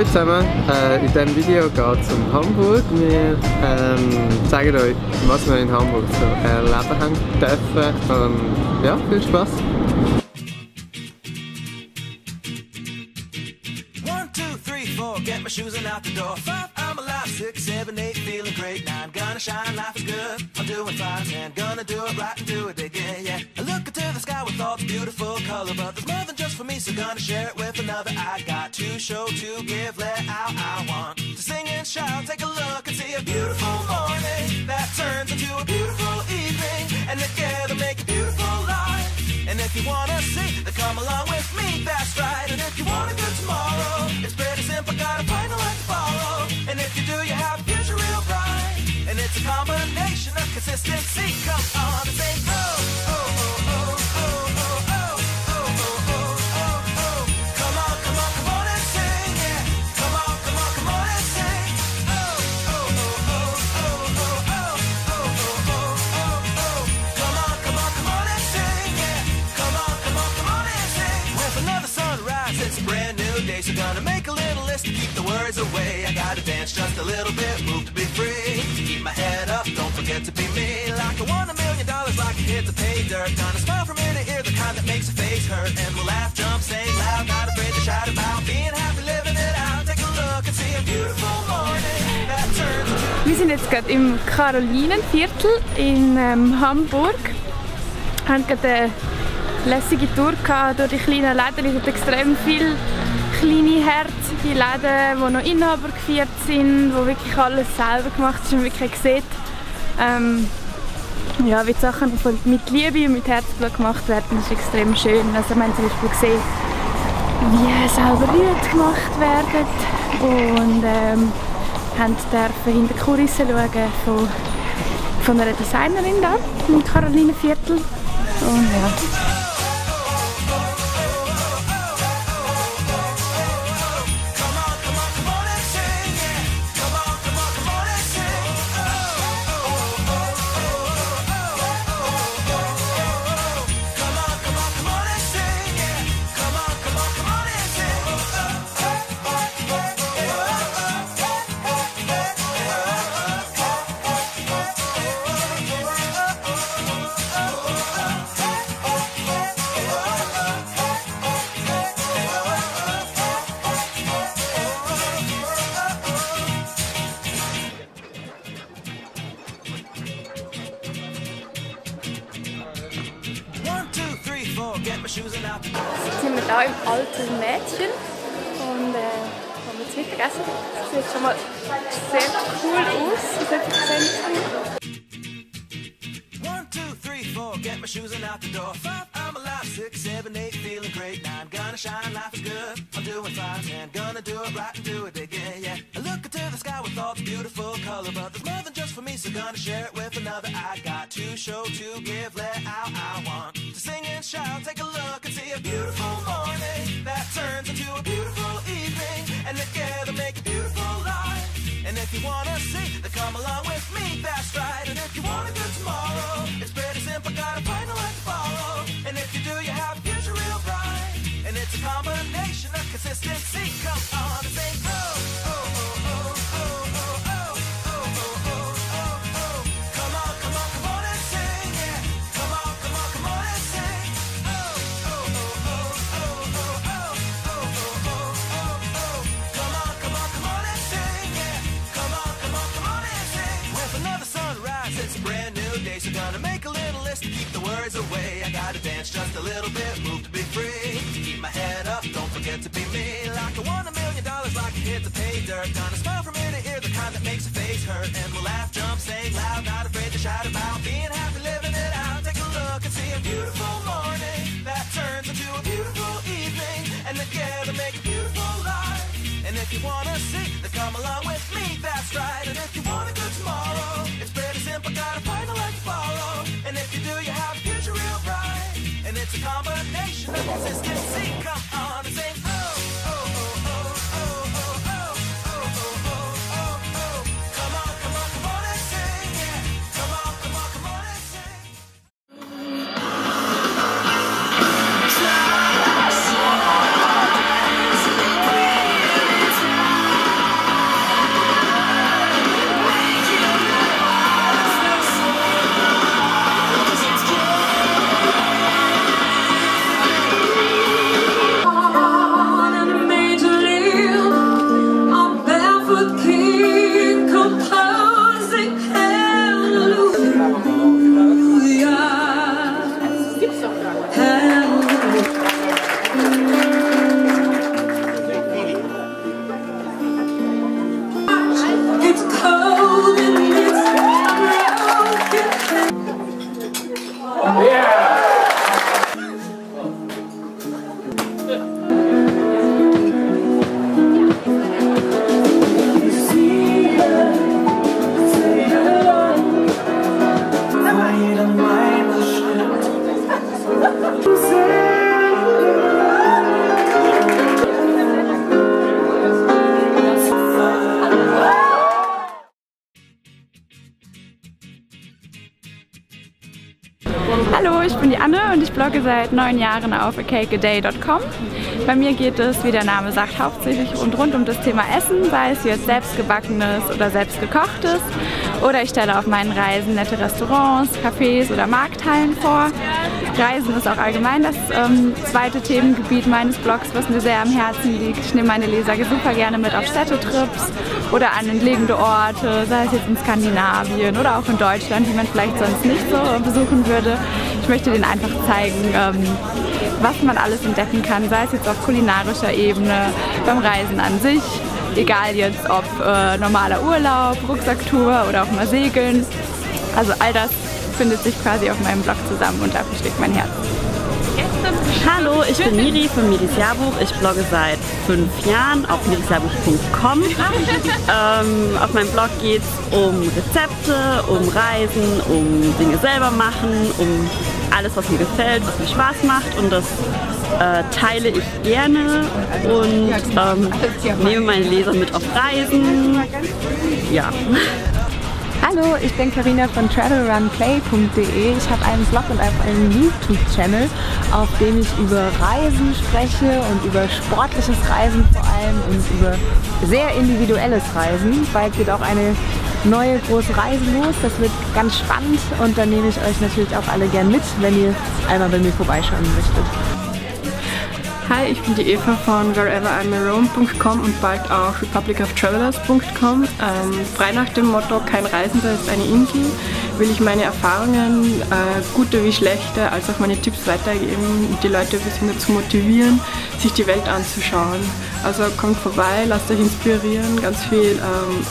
zusammen, in diesem Video geht es um Hamburg. Wir zeigen euch, was wir in Hamburg so erleben haben dürfen. Und ja, viel Spaß! 1, 2, 3, 4, get my shoes and out the door. 5, I'm alive. 6, 7, 8, feeling great. 9, gonna shine, life is good. I'm doing fine, 10, gonna do it right and do it again, yeah. I look into the sky with all the beautiful color, but there's more than just for me, so gonna share it with another. I got to show, to give, let out. I want to sing and shout, take a look and see a beautiful morning that turns into a beautiful evening, and together make a beautiful life. And if you wanna see, then come along with me, that's right. And if you want a good tomorrow, it's pretty simple, gotta find a light to follow. And if you do, you have a future real bright. And it's a combination of consistency. Come on and say, oh, oh, oh, oh, oh, oh, oh, oh, oh, oh, oh, oh. Come on, come on, come on and sing, yeah. Come on, come on, come on and sing. Oh, oh, oh, oh, oh, oh, oh, oh, oh, oh, oh, oh. Come on, come on, come on and sing, yeah. Come on, come on, come on and sing. With another sunrise, it's a brand new day, so gonna make a little list to keep the words away. I gotta dance just a little bit, move to be free. Keep my head up, don't forget to be me. Like I won $1 million, like I hit the pay dirt. Gonna smile from ear to ear, the kind that makes a face hurt. And we'll laugh, jump, sing loud, not afraid to shout about being happy, living it out. Take a look and see a beautiful morning that turns into... Wir sind jetzt gerade im Karolinenviertel in Hamburg. Wir haben gerade eine lässige Tour durch die kleinen Läden. Es gibt extrem viele kleine, herzige Läden, die noch Inhaber geführt sind, wo wirklich alles selber gemacht ist und wirklich sieht, ja, wie die Sachen mit Liebe und mit Herzblut gemacht werden. Das ist extrem schön. Also wir haben zum Beispiel gesehen, wie selber Lieder gemacht werden und durften hinter die Kulissen schauen von einer Designerin da im Karolinenviertel. Und ja. Jetzt sind wir hier im Alten Mädchen und haben jetzt Mittagessen. Das sieht schon mal sehr cool aus. Das hat ich 1, 2, 3, 4, get my shoes and out the door. 5, I'm alive. 6, 7, 8, feeling great. 9, gonna shine, life is good. I'm doing fine. 10, gonna do it right and do it again, yeah. I look into the sky with all the beautiful color, but there's more than just for me, so gonna share it with another. I got to show, to give, let out. I want to sing and shout, take a look and see a beautiful morning that turns into a beautiful evening, and together make a beautiful life. And if you wanna see, then come along with me, that's right. And if you want a good tomorrow, it's pretty simple, gotta find a light to follow. And if you do, you have a future real bright. And it's a combination of consistency. Come on and say, oh, oh, oh, oh, oh, oh, oh, oh, oh, oh, oh. Come on, come on, come on and sing, yeah. Come on, come on, come on and sing. Oh, oh, oh, oh, oh, oh, oh, oh, oh, oh, oh. Come on, come on, come on and sing, yeah. Come on, come on, come on and sing. With another sunrise, it's a brand new day, so gonna make a little list to keep the words away. I gotta dance just a little bit, move to be free. Keep my head up, don't forget to be me. Like I won $1 million, like I hit the pay dirt. Gonna smile from ear to ear, the kind that makes a face hurt. And we'll laugh, jump, sing loud, not afraid to shout about being happy, living it out. Take a look and see a beautiful morning that turns into a beautiful evening, and together make a beautiful life. And if you wanna see, then come along with me, that's right. And if you want a good tomorrow, it's pretty simple, gotta find a light to follow. And if you do, you have a future real bright. And it's a combination of consistency. Come on and sing, oh, oh, oh, oh, oh, oh, oh, oh, oh, oh, oh. Come on, come on, come on and sing, yeah. Come on, come on, come on and sing. Hallo, ich bin die Anne und ich blogge seit 9 Jahren auf acakeaday.com. Bei mir geht es, wie der Name sagt, hauptsächlich rund um das Thema Essen, sei es jetzt selbstgebackenes oder selbstgekochtes. Oder ich stelle auf meinen Reisen nette Restaurants, Cafés oder Markthallen vor. Reisen ist auch allgemein das zweite Themengebiet meines Blogs, was mir sehr am Herzen liegt. Ich nehme meine Leser super gerne mit auf Städtetrips oder an entlegene Orte, sei es jetzt in Skandinavien oder auch in Deutschland, die man vielleicht sonst nicht so besuchen würde. Ich möchte denen einfach zeigen, was man alles entdecken kann, sei es jetzt auf kulinarischer Ebene, beim Reisen an sich, egal jetzt ob normaler Urlaub, Rucksacktour oder auch mal Segeln. Also all das findet sich quasi auf meinem Blog zusammen und dafür schlägt mein Herz. Hallo, ich bin Miri von Miris Jahrbuch. Ich blogge seit 5 Jahren auf mirisjahrbuch.com. Auf meinem Blog geht es um Rezepte, um Reisen, um Dinge selber machen, um alles, was mir gefällt, was mir Spaß macht, und das teile ich gerne und nehme meine Leser mit auf Reisen. Ja. Hallo, ich bin Karina von travelrunplay.de. Ich habe einen Blog und auch einen YouTube-Channel, auf dem ich über Reisen spreche und über sportliches Reisen vor allem und über sehr individuelles Reisen. Bald geht auch eine neue große Reise los. Das wird ganz spannend und dann nehme ich euch natürlich auch alle gern mit, wenn ihr einmal bei mir vorbeischauen möchtet. Hi, ich bin die Eva von whereverimrome.com und bald auch republicoftravelers.com. Frei nach dem Motto "Kein Reisender ist eine Insel" will ich meine Erfahrungen, gute wie schlechte, als auch meine Tipps weitergeben und die Leute ein bisschen dazu motivieren, sich die Welt anzuschauen. Also kommt vorbei, lasst euch inspirieren, ganz viel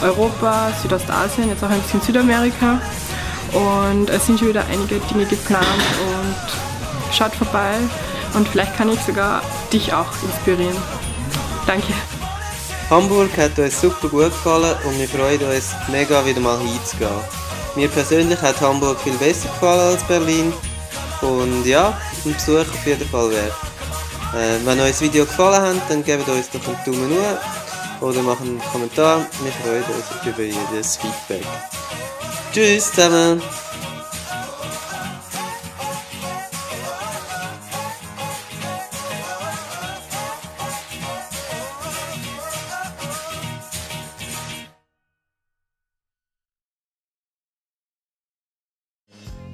Europa, Südostasien, jetzt auch ein bisschen Südamerika, und es sind schon wieder einige Dinge geplant und schaut vorbei. Und vielleicht kann ich sogar dich auch inspirieren. Danke. Hamburg hat uns super gut gefallen und wir freuen uns mega, wieder mal hinzugehen. Mir persönlich hat Hamburg viel besser gefallen als Berlin. Und ja, ein Besuch auf jeden Fall wert. Wenn euch das Video gefallen hat, dann gebt uns doch einen Daumen hoch oder macht einen Kommentar. Wir freuen uns über jedes Feedback. Tschüss zusammen!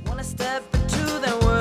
Wanna step into the world.